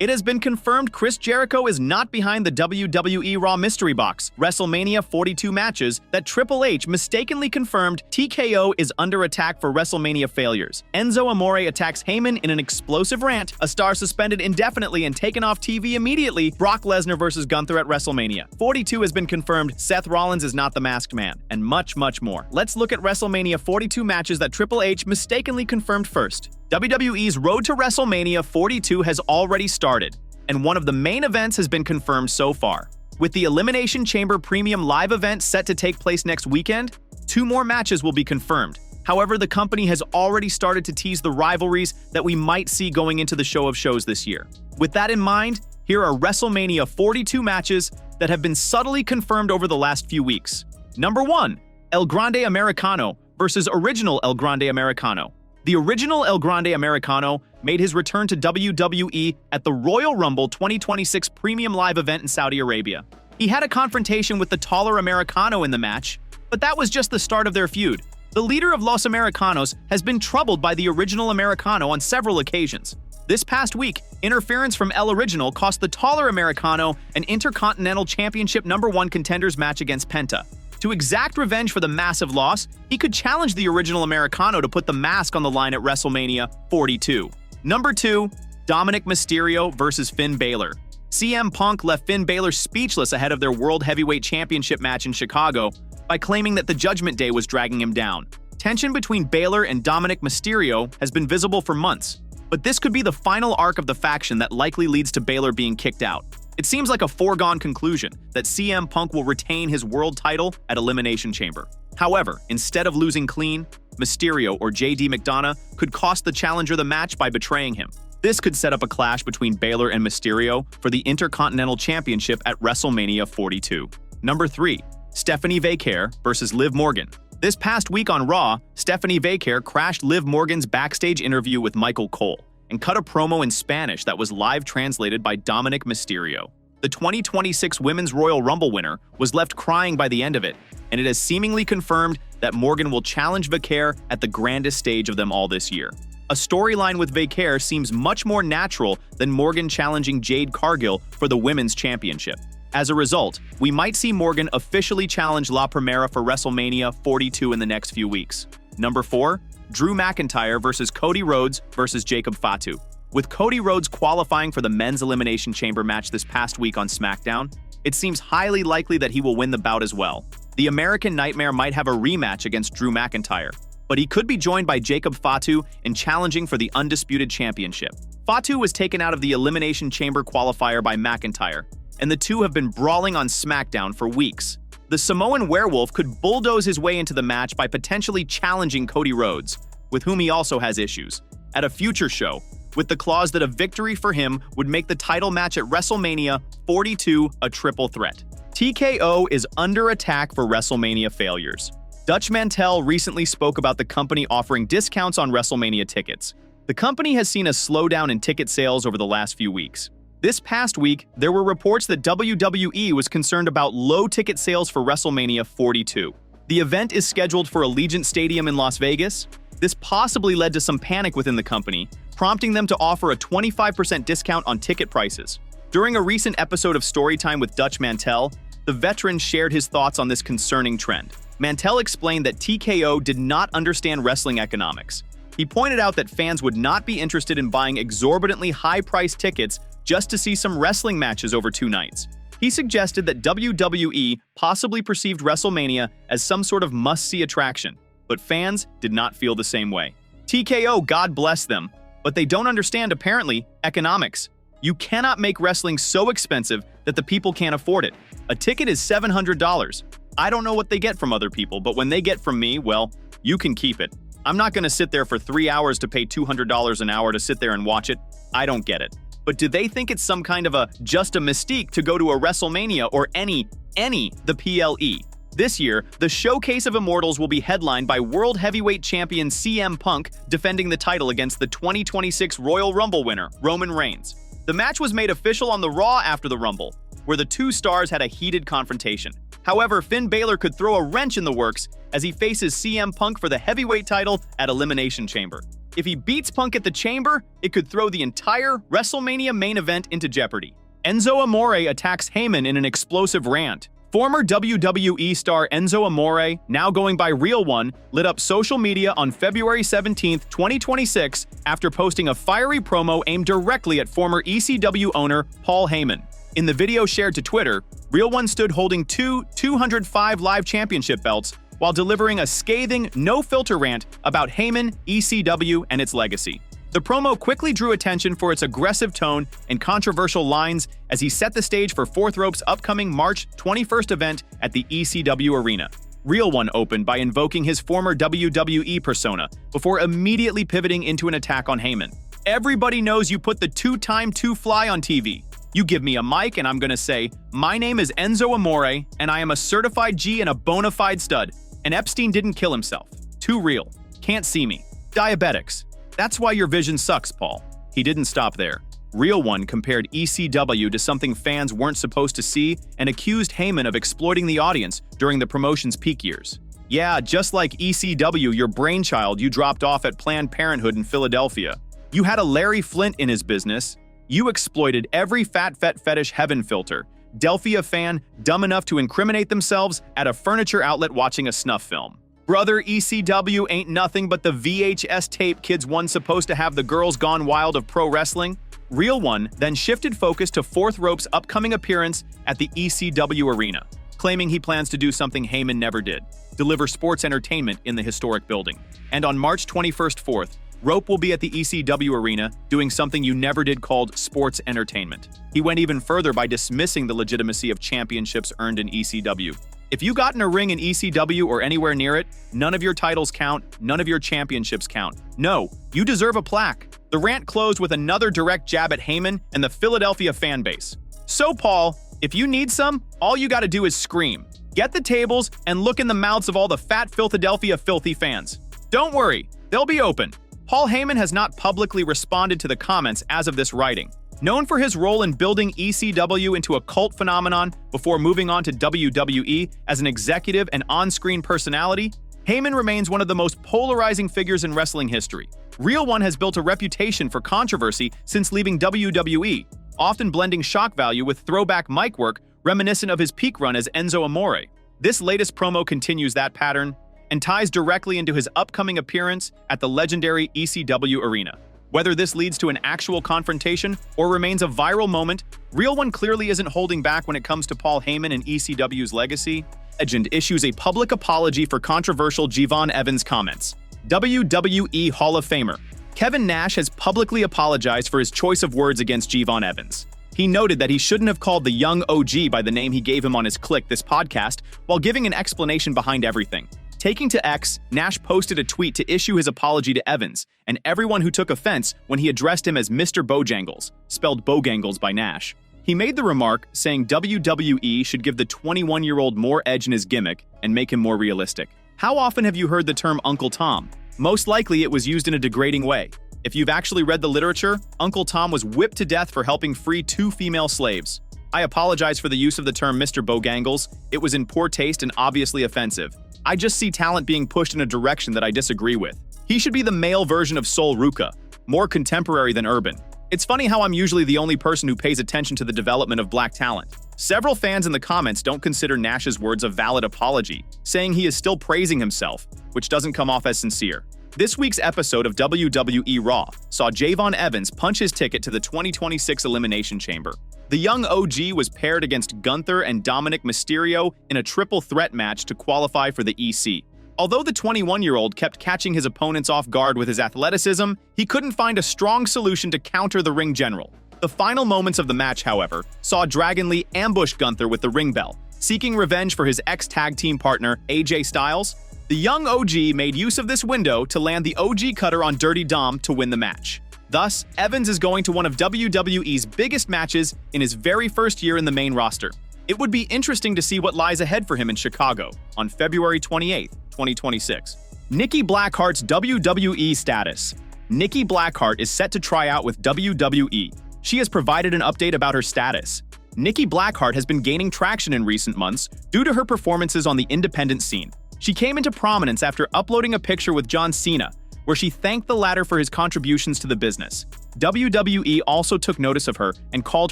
It has been confirmed Chris Jericho is not behind the WWE Raw Mystery Box WrestleMania 42 matches that Triple H mistakenly confirmed TKO is under attack for WrestleMania failures. Enzo Amore attacks Heyman in an explosive rant, a star suspended indefinitely and taken off TV immediately, Brock Lesnar versus Gunther at WrestleMania 42 has been confirmed, Seth Rollins is not the masked man, and much more. Let's look at WrestleMania 42 matches that Triple H mistakenly confirmed first. WWE's road to WrestleMania 42 has already started, and one of the main events has been confirmed so far. With the Elimination Chamber Premium Live event set to take place next weekend, 2 more matches will be confirmed. However, the company has already started to tease the rivalries that we might see going into the show of shows this year. With that in mind, here are WrestleMania 42 matches that have been subtly confirmed over the last few weeks. Number 1. El Grande Americano versus Original El Grande Americano. The original El Grande Americano made his return to WWE at the Royal Rumble 2026 Premium Live event in Saudi Arabia. He had a confrontation with the taller Americano in the match, but that was just the start of their feud. The leader of Los Americanos has been troubled by the original Americano on several occasions. This past week, interference from El Original cost the taller Americano an Intercontinental Championship No. 1 contenders match against Penta. To exact revenge for the massive loss, he could challenge the original Americano to put the mask on the line at WrestleMania 42. Number 2. Dominic Mysterio versus Finn Balor. CM Punk left Finn Balor speechless ahead of their World Heavyweight Championship match in Chicago by claiming that the Judgment Day was dragging him down. Tension between Balor and Dominic Mysterio has been visible for months, but this could be the final arc of the faction that likely leads to Balor being kicked out. It seems like a foregone conclusion that CM Punk will retain his world title at Elimination Chamber. However, instead of losing clean, Mysterio or JD McDonough could cost the challenger the match by betraying him. This could set up a clash between Balor and Mysterio for the Intercontinental Championship at WrestleMania 42. Number 3. Stephanie Vaquer versus Liv Morgan. This past week on Raw, Stephanie Vaquer crashed Liv Morgan's backstage interview with Michael Cole and cut a promo in Spanish that was live translated by Dominic Mysterio. The 2026 Women's Royal Rumble winner was left crying by the end of it, and it has seemingly confirmed that Morgan will challenge Vaquer at the grandest stage of them all this year. A storyline with Vaquer seems much more natural than Morgan challenging Jade Cargill for the Women's Championship. As a result, we might see Morgan officially challenge La Primera for WrestleMania 42 in the next few weeks. Number 4. Drew McIntyre versus Cody Rhodes versus Jacob Fatu. With Cody Rhodes qualifying for the Men's Elimination Chamber match this past week on SmackDown, it seems highly likely that he will win the bout as well. The American Nightmare might have a rematch against Drew McIntyre, but he could be joined by Jacob Fatu in challenging for the Undisputed Championship. Fatu was taken out of the Elimination Chamber qualifier by McIntyre, and the two have been brawling on SmackDown for weeks. The Samoan Werewolf could bulldoze his way into the match by potentially challenging Cody Rhodes, with whom he also has issues, at a future show, with the clause that a victory for him would make the title match at WrestleMania 42 a triple threat. TKO is under attack for WrestleMania failures. Dutch Mantell recently spoke about the company offering discounts on WrestleMania tickets. The company has seen a slowdown in ticket sales over the last few weeks. This past week, there were reports that WWE was concerned about low ticket sales for WrestleMania 42. The event is scheduled for Allegiant Stadium in Las Vegas. This possibly led to some panic within the company, prompting them to offer a 25% discount on ticket prices. During a recent episode of Storytime with Dutch Mantell, the veteran shared his thoughts on this concerning trend. Mantell explained that TKO did not understand wrestling economics. He pointed out that fans would not be interested in buying exorbitantly high-priced tickets just to see some wrestling matches over 2 nights. He suggested that WWE possibly perceived WrestleMania as some sort of must-see attraction, but fans did not feel the same way. TKO, God bless them, but they don't understand, apparently, economics. You cannot make wrestling so expensive that the people can't afford it. A ticket is $700. I don't know what they get from other people, but when they get from me, well, you can keep it. I'm not going to sit there for 3 hours to pay $200 an hour to sit there and watch it. I don't get it. But do they think it's some kind of just a mystique to go to a WrestleMania or the PLE? This year, the Showcase of Immortals will be headlined by World Heavyweight Champion CM Punk defending the title against the 2026 Royal Rumble winner, Roman Reigns. The match was made official on the Raw after the Rumble, where the 2 stars had a heated confrontation. However, Finn Balor could throw a wrench in the works as he faces CM Punk for the heavyweight title at Elimination Chamber. If he beats Punk at the Chamber, it could throw the entire WrestleMania main event into jeopardy. Enzo Amore attacks Heyman in an explosive rant. Former WWE star Enzo Amore, now going by Real One, lit up social media on February 17, 2026, after posting a fiery promo aimed directly at former ECW owner Paul Heyman. In the video shared to Twitter, Real One stood holding two 205 Live Championship belts while delivering a scathing, no-filter rant about Heyman, ECW, and its legacy. The promo quickly drew attention for its aggressive tone and controversial lines as he set the stage for Fourth Rope's upcoming March 21st event at the ECW Arena. Real One opened by invoking his former WWE persona before immediately pivoting into an attack on Heyman. Everybody knows you put the two-time two-fly on TV. You give me a mic and I'm gonna say, my name is Enzo Amore and I am a certified G and a bona fide stud. And Epstein didn't kill himself. Too real. Can't see me. Diabetics. That's why your vision sucks, Paul. He didn't stop there. Real One compared ECW to something fans weren't supposed to see and accused Heyman of exploiting the audience during the promotion's peak years. Yeah, just like ECW, your brainchild you dropped off at Planned Parenthood in Philadelphia. You had a Larry Flynt in his business. You exploited every fat fetish heaven filter, Delphia fan dumb enough to incriminate themselves at a furniture outlet watching a snuff film. Brother, ECW ain't nothing but the VHS tape kids once supposed to have the girls gone wild of pro wrestling. Real One then shifted focus to Fourth Rope's upcoming appearance at the ECW Arena, claiming he plans to do something Heyman never did, deliver sports entertainment in the historic building. And on March 21st, Rope will be at the ECW Arena doing something you never did called sports entertainment. He went even further by dismissing the legitimacy of championships earned in ECW. If you got in a ring in ECW or anywhere near it, none of your titles count, none of your championships count. No, you deserve a plaque. The rant closed with another direct jab at Heyman and the Philadelphia fan base. So Paul, if you need some, all you gotta do is scream. Get the tables and look in the mouths of all the fat Philadelphia filthy fans. Don't worry, they'll be open. Paul Heyman has not publicly responded to the comments as of this writing. Known for his role in building ECW into a cult phenomenon before moving on to WWE as an executive and on-screen personality, Heyman remains one of the most polarizing figures in wrestling history. Real One has built a reputation for controversy since leaving WWE, often blending shock value with throwback mic work reminiscent of his peak run as Enzo Amore. This latest promo continues that pattern and ties directly into his upcoming appearance at the legendary ECW Arena. Whether this leads to an actual confrontation or remains a viral moment, Real One clearly isn't holding back when it comes to Paul Heyman and ECW's legacy. Legend issues a public apology for controversial Javon Evans comments. WWE Hall of Famer Kevin Nash has publicly apologized for his choice of words against Javon Evans. He noted that he shouldn't have called the young OG by the name he gave him on his Click This podcast, while giving an explanation behind everything. Taking to X, Nash posted a tweet to issue his apology to Evans and everyone who took offense when he addressed him as Mr. Bojangles, spelled Bojangles by Nash. He made the remark saying WWE should give the 21-year-old more edge in his gimmick and make him more realistic. How often have you heard the term Uncle Tom? Most likely it was used in a degrading way. If you've actually read the literature, Uncle Tom was whipped to death for helping free 2 female slaves. I apologize for the use of the term Mr. Bojangles. It was in poor taste and obviously offensive. I just see talent being pushed in a direction that I disagree with. He should be the male version of Sol Ruca, more contemporary than urban. It's funny how I'm usually the only person who pays attention to the development of black talent. Several fans in the comments don't consider Nash's words a valid apology, saying he is still praising himself, which doesn't come off as sincere. This week's episode of WWE Raw saw Javon Evans punch his ticket to the 2026 Elimination Chamber. The young OG was paired against Gunther and Dominic Mysterio in a triple threat match to qualify for the EC. Although the 21-year-old kept catching his opponents off guard with his athleticism, he couldn't find a strong solution to counter the ring general. The final moments of the match, however, saw Dragon Lee ambush Gunther with the ring bell, seeking revenge for his ex-tag team partner AJ Styles. The young OG made use of this window to land the OG cutter on Dirty Dom to win the match. Thus, Evans is going to one of WWE's biggest matches in his very first year in the main roster. It would be interesting to see what lies ahead for him in Chicago on February 28, 2026. Nikki Blackheart's WWE status. Nikki Blackheart is set to try out with WWE. She has provided an update about her status. Nikki Blackheart has been gaining traction in recent months due to her performances on the independent scene. She came into prominence after uploading a picture with John Cena, where she thanked the latter for his contributions to the business. WWE also took notice of her and called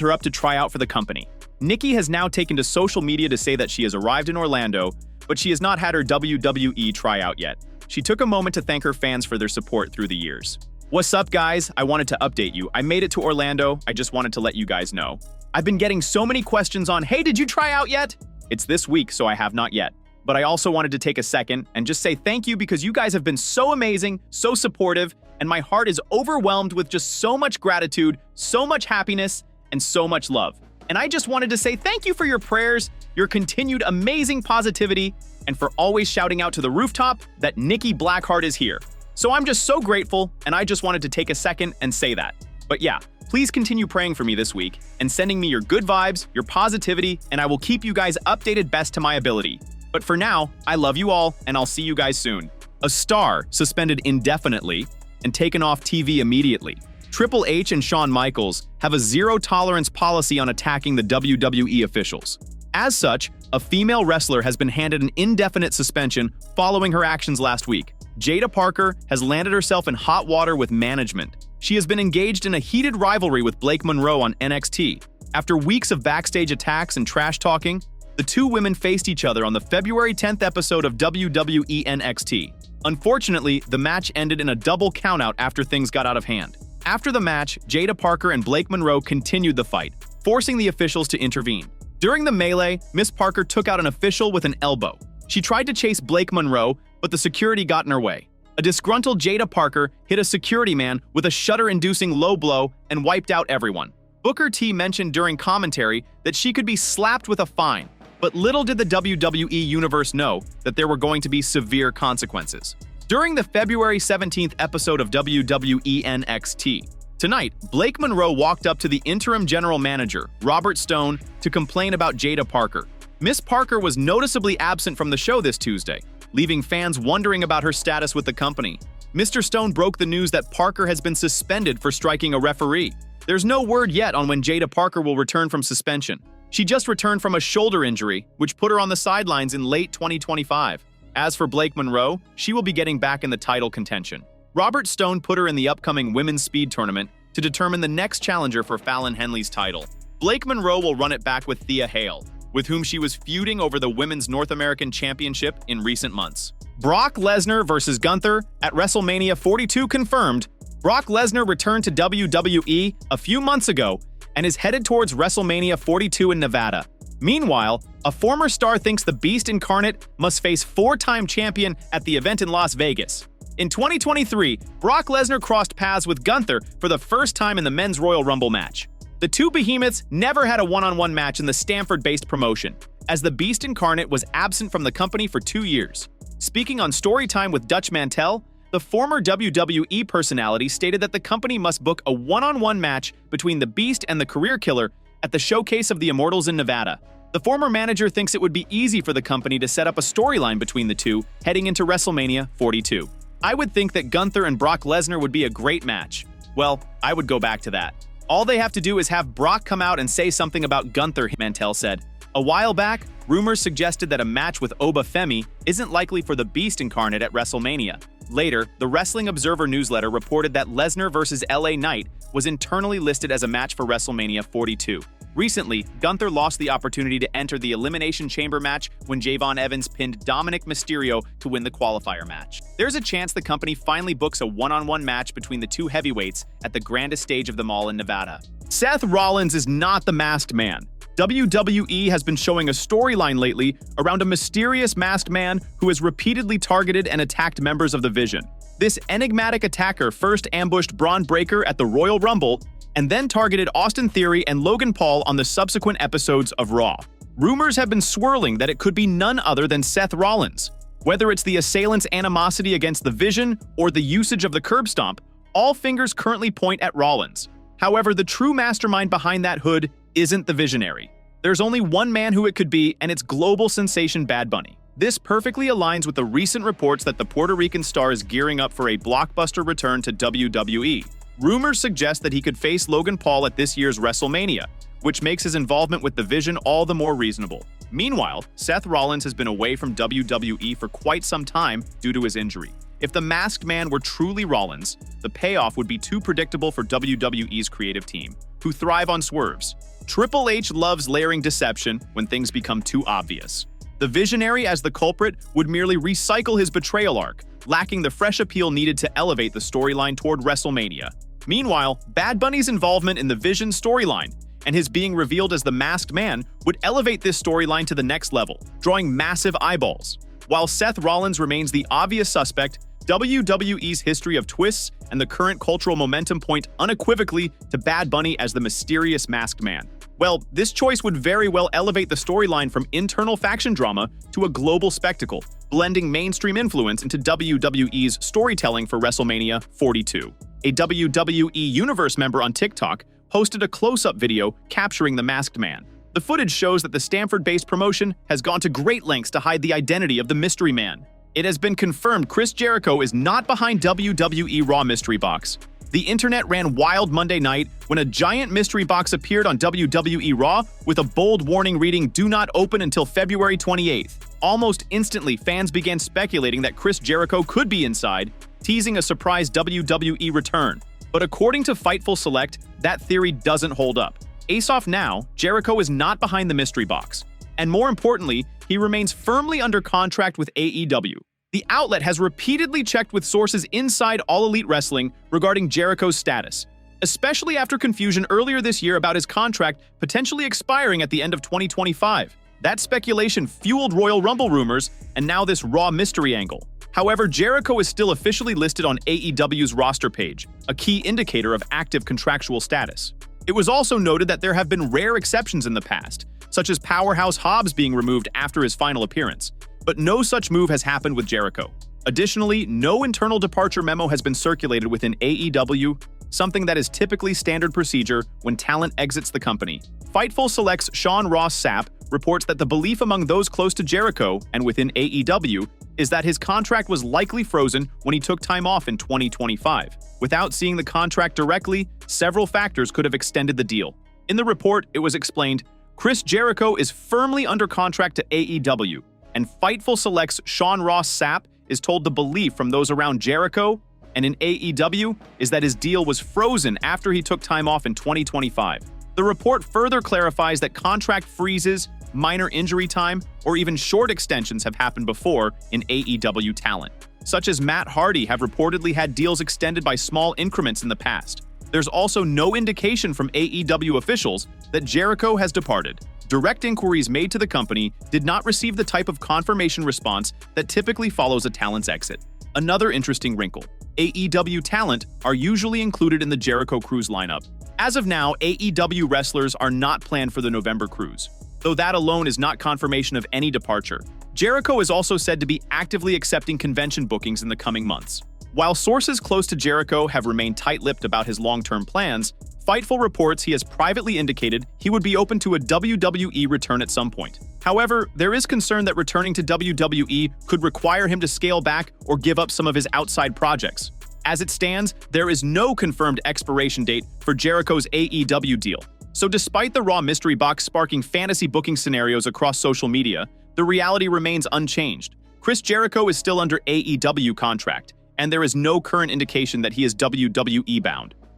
her up to try out for the company. Nikki has now taken to social media to say that she has arrived in Orlando, but she has not had her WWE tryout yet. She took a moment to thank her fans for their support through the years. What's up, guys? I wanted to update you. I made it to Orlando. I just wanted to let you guys know. I've been getting so many questions on, hey, did you try out yet? It's this week, so I have not yet. But I also wanted to take a second and just say thank you because you guys have been so amazing, so supportive, and my heart is overwhelmed with just so much gratitude, so much happiness, and so much love. And I just wanted to say thank you for your prayers, your continued amazing positivity, and for always shouting out to the rooftop that Nikki Blackheart is here. So I'm just so grateful, and I just wanted to take a second and say that. But yeah, please continue praying for me this week and sending me your good vibes, your positivity, and I will keep you guys updated best to my ability. But for now, I love you all, and I'll see you guys soon. A star suspended indefinitely and taken off TV immediately. Triple H and Shawn Michaels have a zero-tolerance policy on attacking the WWE officials. As such, a female wrestler has been handed an indefinite suspension following her actions last week. Jada Parker has landed herself in hot water with management. She has been engaged in a heated rivalry with Blake Monroe on NXT. After weeks of backstage attacks and trash-talking, the two women faced each other on the February 10th episode of WWE NXT. Unfortunately, the match ended in a double countout after things got out of hand. After the match, Jada Parker and Blake Monroe continued the fight, forcing the officials to intervene. During the melee, Miss Parker took out an official with an elbow. She tried to chase Blake Monroe, but the security got in her way. A disgruntled Jada Parker hit a security man with a shudder-inducing low blow and wiped out everyone. Booker T mentioned during commentary that she could be slapped with a fine, but little did the WWE Universe know that there were going to be severe consequences. During the February 17th episode of WWE NXT, tonight, Blake Monroe walked up to the interim general manager, Robert Stone, to complain about Jada Parker. Miss Parker was noticeably absent from the show this Tuesday, leaving fans wondering about her status with the company. Mr. Stone broke the news that Parker has been suspended for striking a referee. There's no word yet on when Jada Parker will return from suspension. She just returned from a shoulder injury, which put her on the sidelines in late 2025. As for Blake Monroe, she will be getting back in the title contention. Robert Stone put her in the upcoming Women's Speed Tournament to determine the next challenger for Fallon Henley's title. Blake Monroe will run it back with Thea Hale, with whom she was feuding over the Women's North American Championship in recent months. Brock Lesnar versus Gunther at WrestleMania 42 confirmed. Brock Lesnar returned to WWE a few months ago and is headed towards WrestleMania 42 in Nevada. Meanwhile, a former star thinks the Beast Incarnate must face four-time champion at the event in Las Vegas. In 2023, Brock Lesnar crossed paths with Gunther for the first time in the Men's Royal Rumble match. The two behemoths never had a one-on-one match in the Stamford-based promotion, as the Beast Incarnate was absent from the company for 2 years. Speaking on Storytime with Dutch Mantel, the former WWE personality stated that the company must book a one-on-one match between the Beast and the Career Killer at the Showcase of the Immortals in Nevada. The former manager thinks it would be easy for the company to set up a storyline between the two heading into WrestleMania 42. I would think that Gunther and Brock Lesnar would be a great match. Well, I would go back to that. All they have to do is have Brock come out and say something about Gunther, Mantel said. A while back, rumors suggested that a match with Oba Femi isn't likely for the Beast Incarnate at WrestleMania. Later, the Wrestling Observer newsletter reported that Lesnar vs. LA Knight was internally listed as a match for WrestleMania 42. Recently, Gunther lost the opportunity to enter the Elimination Chamber match when Javon Evans pinned Dominic Mysterio to win the qualifier match. There's a chance the company finally books a one-on-one match between the two heavyweights at the grandest stage of them all in Nevada. Seth Rollins is not the masked man. WWE has been showing a storyline lately around a mysterious masked man who has repeatedly targeted and attacked members of the Vision. This enigmatic attacker first ambushed Braun Breaker at the Royal Rumble and then targeted Austin Theory and Logan Paul on the subsequent episodes of Raw. Rumors have been swirling that it could be none other than Seth Rollins. Whether it's the assailant's animosity against the Vision or the usage of the curb stomp, all fingers currently point at Rollins. However, the true mastermind behind that hood isn't the Visionary. There's only one man who it could be, and it's global sensation Bad Bunny. This perfectly aligns with the recent reports that the Puerto Rican star is gearing up for a blockbuster return to WWE. Rumors suggest that he could face Logan Paul at this year's WrestleMania, which makes his involvement with the Vision all the more reasonable. Meanwhile, Seth Rollins has been away from WWE for quite some time due to his injury. If the Masked Man were truly Rollins, the payoff would be too predictable for WWE's creative team, who thrive on swerves. Triple H loves layering deception when things become too obvious. The Visionary as the culprit would merely recycle his betrayal arc, lacking the fresh appeal needed to elevate the storyline toward WrestleMania. Meanwhile, Bad Bunny's involvement in the Vision storyline and his being revealed as the Masked Man would elevate this storyline to the next level, drawing massive eyeballs. While Seth Rollins remains the obvious suspect, WWE's history of twists and the current cultural momentum point unequivocally to Bad Bunny as the mysterious Masked Man. Well, this choice would very well elevate the storyline from internal faction drama to a global spectacle, blending mainstream influence into WWE's storytelling for WrestleMania 42. A WWE Universe member on TikTok posted a close-up video capturing the Masked Man. The footage shows that the Stamford-based promotion has gone to great lengths to hide the identity of the Mystery Man. It has been confirmed Chris Jericho is not behind WWE Raw Mystery Box. The internet ran wild Monday night when a giant mystery box appeared on WWE Raw with a bold warning reading, "Do not open until February 28th. Almost instantly, fans began speculating that Chris Jericho could be inside, teasing a surprise WWE return. But according to Fightful Select, that theory doesn't hold up. Ace off now, Jericho is not behind the mystery box. And more importantly, he remains firmly under contract with AEW. The outlet has repeatedly checked with sources inside All Elite Wrestling regarding Jericho's status, especially after confusion earlier this year about his contract potentially expiring at the end of 2025. That speculation fueled Royal Rumble rumors, and now this Raw mystery angle. However, Jericho is still officially listed on AEW's roster page, a key indicator of active contractual status. It was also noted that there have been rare exceptions in the past, such as Powerhouse Hobbs being removed after his final appearance, but no such move has happened with Jericho. Additionally, no internal departure memo has been circulated within AEW, something that is typically standard procedure when talent exits the company. Fightful Select's Sean Ross Sapp reports that the belief among those close to Jericho and within AEW is that his contract was likely frozen when he took time off in 2025. Without seeing the contract directly, several factors could have extended the deal. In the report, it was explained, Chris Jericho is firmly under contract to AEW, and Fightful Select's Sean Ross Sapp is told the belief from those around Jericho and in AEW is that his deal was frozen after he took time off in 2025. The report further clarifies that contract freezes, minor injury time, or even short extensions have happened before in AEW talent, such as Matt Hardy have reportedly had deals extended by small increments in the past. There's also no indication from AEW officials that Jericho has departed. Direct inquiries made to the company did not receive the type of confirmation response that typically follows a talent's exit. Another interesting wrinkle: AEW talent are usually included in the Jericho Cruise lineup. As of now, AEW wrestlers are not planned for the November cruise, though that alone is not confirmation of any departure. Jericho is also said to be actively accepting convention bookings in the coming months. While sources close to Jericho have remained tight-lipped about his long-term plans, Fightful reports he has privately indicated he would be open to a WWE return at some point. However, there is concern that returning to WWE could require him to scale back or give up some of his outside projects. As it stands, there is no confirmed expiration date for Jericho's AEW deal. So despite the Raw mystery box sparking fantasy booking scenarios across social media, the reality remains unchanged. Chris Jericho is still under AEW contract, and there is no current indication that he is WWE bound.